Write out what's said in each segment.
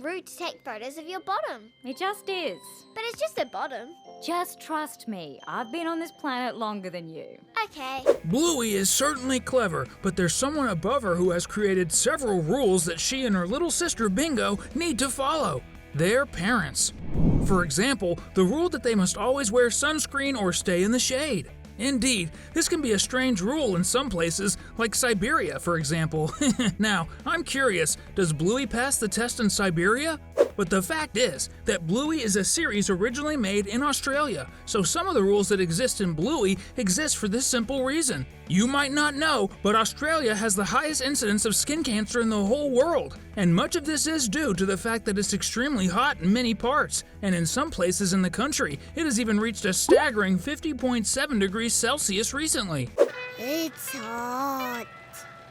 rude to take photos of your bottom? It just is. But it's just a bottom. Just trust me, I've been on this planet longer than you. Okay. Bluey is certainly clever, but there's someone above her who has created several rules that she and her little sister Bingo need to follow. Their parents. For example, the rule that they must always wear sunscreen or stay in the shade. Indeed, this can be a strange rule in some places, like Siberia, for example. Now, I'm curious, does Bluey pass the test in Siberia? But the fact is that Bluey is a series originally made in Australia, so some of the rules that exist in Bluey exist for this simple reason. You might not know, but Australia has the highest incidence of skin cancer in the whole world, and much of this is due to the fact that it's extremely hot in many parts, and in some places in the country, it has even reached a staggering 50.7 degrees Celsius recently. It's hot.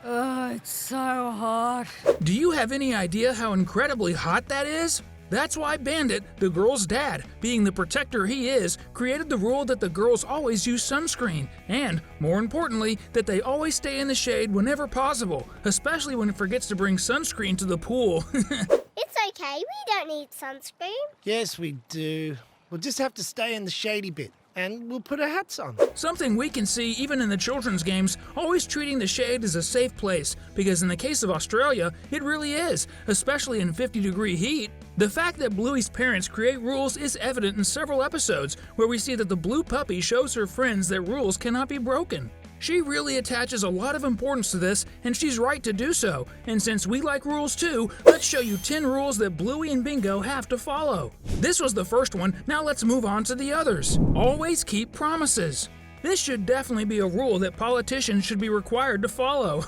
Oh, it's so hot. Do you have any idea how incredibly hot that is? That's why Bandit, the girl's dad, being the protector he is, created the rule that the girls always use sunscreen, and, more importantly, that they always stay in the shade whenever possible, especially when it forgets to bring sunscreen to the pool. It's okay, we don't need sunscreen. Yes, we do. We'll just have to stay in the shady bit, and we'll put our hats on. Something we can see even in the children's games, always treating the shade as a safe place, because in the case of Australia, it really is, especially in 50-degree heat. The fact that Bluey's parents create rules is evident in several episodes, where we see that the blue puppy shows her friends that rules cannot be broken. She really attaches a lot of importance to this, and she's right to do so. And since we like rules too, let's show you 10 rules that Bluey and Bingo have to follow. This was the first one, now let's move on to the others. Always keep promises. This should definitely be a rule that politicians should be required to follow.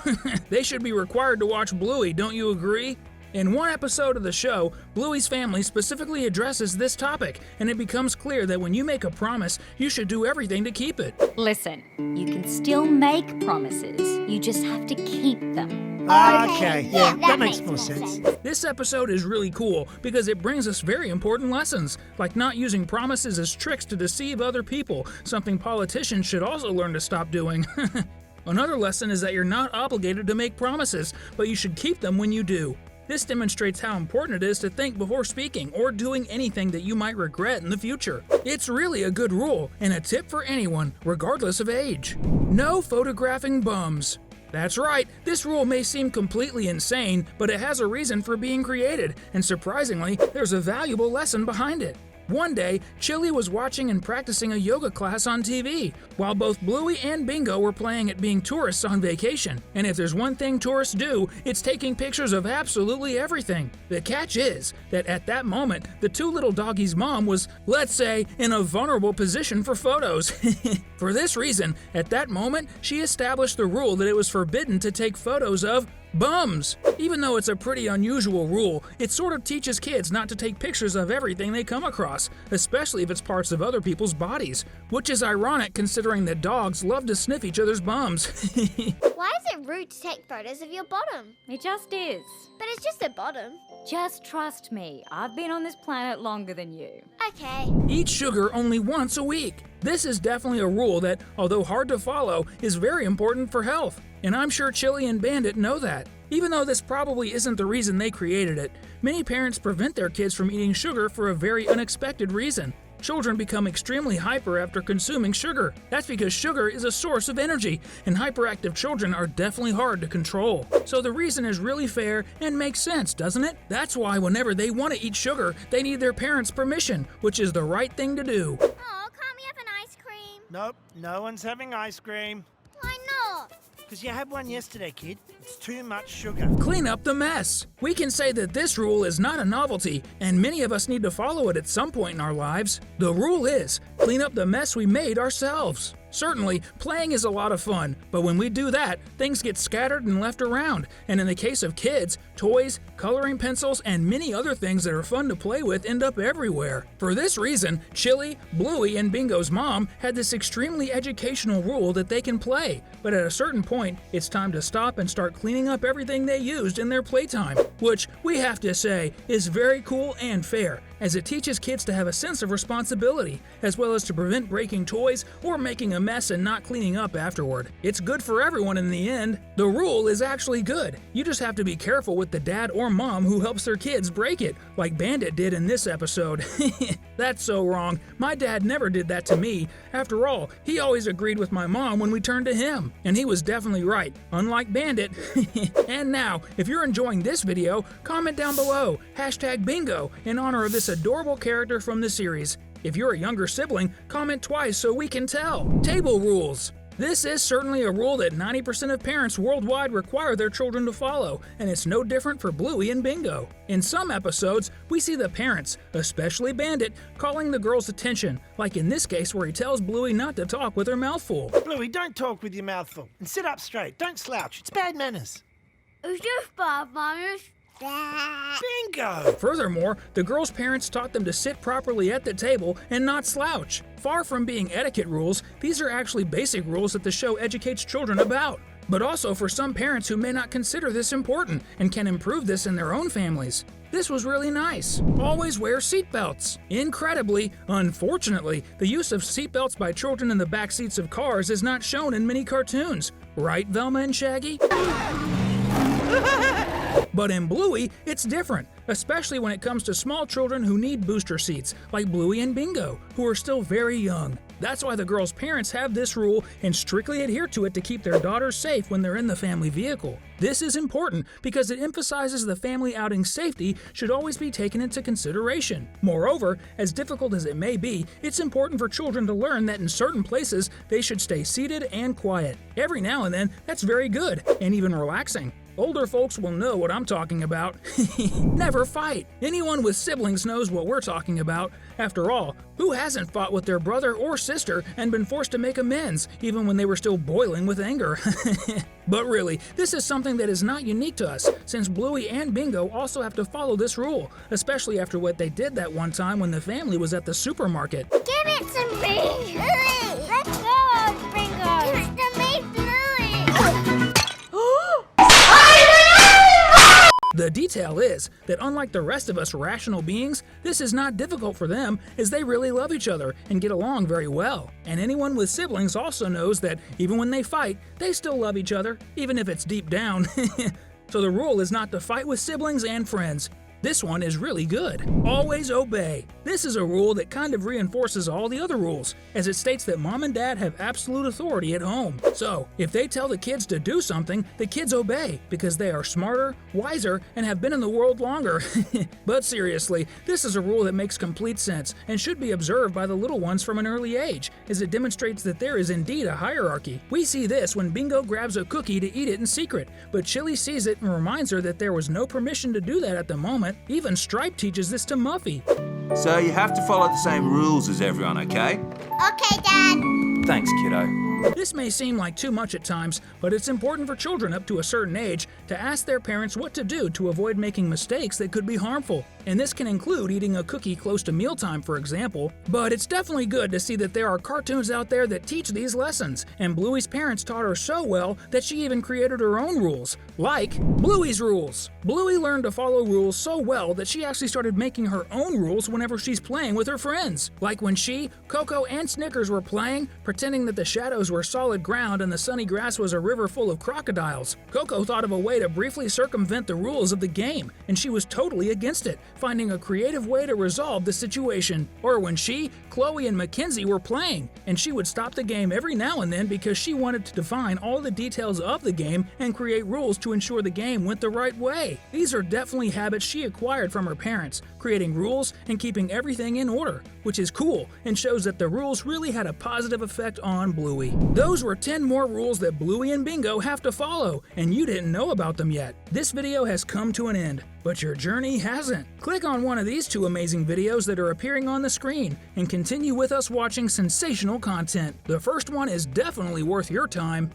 They should be required to watch Bluey, don't you agree? In one episode of the show, Bluey's family specifically addresses this topic, and it becomes clear that when you make a promise, you should do everything to keep it. Listen, you can still make promises, you just have to keep them. Okay, yeah, that makes more sense. This episode is really cool because it brings us very important lessons, like not using promises as tricks to deceive other people, something politicians should also learn to stop doing. Another lesson is that you're not obligated to make promises, but you should keep them when you do. This demonstrates how important it is to think before speaking or doing anything that you might regret in the future. It's really a good rule and a tip for anyone, regardless of age. No photographing bums. That's right, this rule may seem completely insane, but it has a reason for being created, and surprisingly, there's a valuable lesson behind it. One day, Chili was watching and practicing a yoga class on TV, while both Bluey and Bingo were playing at being tourists on vacation. And if there's one thing tourists do, it's taking pictures of absolutely everything. The catch is that at that moment, the two little doggies' mom was, let's say, in a vulnerable position for photos. For this reason, at that moment, she established the rule that it was forbidden to take photos of bums. Even though it's a pretty unusual rule, it sort of teaches kids not to take pictures of everything they come across, especially if it's parts of other people's bodies, which is ironic considering that dogs love to sniff each other's bums. Why is it rude to take photos of your bottom? It just is. But it's just a bottom. Just trust me, I've been on this planet longer than you. Okay. Eat sugar only once a week. This is definitely a rule that, although hard to follow, is very important for health. And I'm sure Chili and Bandit know that. Even though this probably isn't the reason they created it, many parents prevent their kids from eating sugar for a very unexpected reason. Children become extremely hyper after consuming sugar. That's because sugar is a source of energy, and hyperactive children are definitely hard to control. So the reason is really fair and makes sense, doesn't it? That's why whenever they want to eat sugar, they need their parents' permission, which is the right thing to do. Oh, can't we have an ice cream? Nope, no one's having ice cream. Why not? Because you had one yesterday, kid. It's too much sugar. Clean up the mess. We can say that this rule is not a novelty, and many of us need to follow it at some point in our lives. The rule is, clean up the mess we made ourselves. Certainly, playing is a lot of fun, but when we do that, things get scattered and left around, and in the case of kids, toys, coloring pencils, and many other things that are fun to play with end up everywhere. For this reason, Chili, Bluey, and Bingo's mom had this extremely educational rule that they can play, but at a certain point, it's time to stop and start cleaning up everything they used in their playtime, which, we have to say, is very cool and fair, as it teaches kids to have a sense of responsibility, as well as to prevent breaking toys or making a mess and not cleaning up afterward. It's good for everyone in the end. The rule is actually good. You just have to be careful with the dad or mom who helps their kids break it, like Bandit did in this episode. That's so wrong. My dad never did that to me. After all, he always agreed with my mom when we turned to him. And he was definitely right, unlike Bandit. And now, if you're enjoying this video, comment down below, #bingo, in honor of this adorable character from the series. If you're a younger sibling, comment twice so we can tell. Table rules. This is certainly a rule that 90% of parents worldwide require their children to follow, and it's no different for Bluey and Bingo. In some episodes, we see the parents, especially Bandit, calling the girls' attention, like in this case where he tells Bluey not to talk with her mouth full. Bluey, don't talk with your mouth full. And sit up straight. Don't slouch. It's bad manners. It's just bad manners. Bingo! Furthermore, the girls' parents taught them to sit properly at the table and not slouch. Far from being etiquette rules, these are actually basic rules that the show educates children about. But also for some parents who may not consider this important and can improve this in their own families. This was really nice. Always wear seatbelts. Incredibly, unfortunately, the use of seatbelts by children in the back seats of cars is not shown in many cartoons. Right, Velma and Shaggy? But in Bluey, it's different, especially when it comes to small children who need booster seats, like Bluey and Bingo, who are still very young. That's why the girls' parents have this rule and strictly adhere to it to keep their daughters safe when they're in the family vehicle. This is important because it emphasizes the family outing safety should always be taken into consideration. Moreover, as difficult as it may be, it's important for children to learn that in certain places they should stay seated and quiet. Every now and then, that's very good and even relaxing. Older folks will know what I'm talking about. Never fight. Anyone with siblings knows what we're talking about. After all, who hasn't fought with their brother or sister and been forced to make amends, even when they were still boiling with anger? But really, this is something that is not unique to us, since Bluey and Bingo also have to follow this rule, especially after what they did that one time when the family was at the supermarket. Give it to me! Let's go, Bingo! Give it to me, Bluey! The detail is that unlike the rest of us rational beings, this is not difficult for them as they really love each other and get along very well. And anyone with siblings also knows that even when they fight, they still love each other, even if it's deep down. So the rule is not to fight with siblings and friends. This one is really good. Always obey. This is a rule that kind of reinforces all the other rules, as it states that mom and dad have absolute authority at home. So, if they tell the kids to do something, the kids obey because they are smarter, wiser, and have been in the world longer. But seriously, this is a rule that makes complete sense and should be observed by the little ones from an early age, as it demonstrates that there is indeed a hierarchy. We see this when Bingo grabs a cookie to eat it in secret, but Chili sees it and reminds her that there was no permission to do that at the moment. Even Stripe teaches this to Muffy. So you have to follow the same rules as everyone, okay? Okay, Dad. Thanks, kiddo. This may seem like too much at times, but it's important for children up to a certain age to ask their parents what to do to avoid making mistakes that could be harmful. And this can include eating a cookie close to mealtime, for example. But it's definitely good to see that there are cartoons out there that teach these lessons, and Bluey's parents taught her so well that she even created her own rules, like Bluey's rules. Bluey learned to follow rules so well that she actually started making her own rules whenever she's playing with her friends. Like when she, Coco, and Snickers were playing, pretending that the shadows were solid ground and the sunny grass was a river full of crocodiles. Coco thought of a way to briefly circumvent the rules of the game, and she was totally against it, finding a creative way to resolve the situation. Or when she, Chloe, and Mackenzie were playing, and she would stop the game every now and then because she wanted to define all the details of the game and create rules to ensure the game went the right way. These are definitely habits she acquired from her parents, creating rules and keeping everything in order, which is cool and shows that the rules really had a positive effect on Bluey. Those were 10 more rules that Bluey and Bingo have to follow, and you didn't know about them yet. This video has come to an end, but your journey hasn't. Click on one of these 2 amazing videos that are appearing on the screen and continue with us watching sensational content. The first one is definitely worth your time.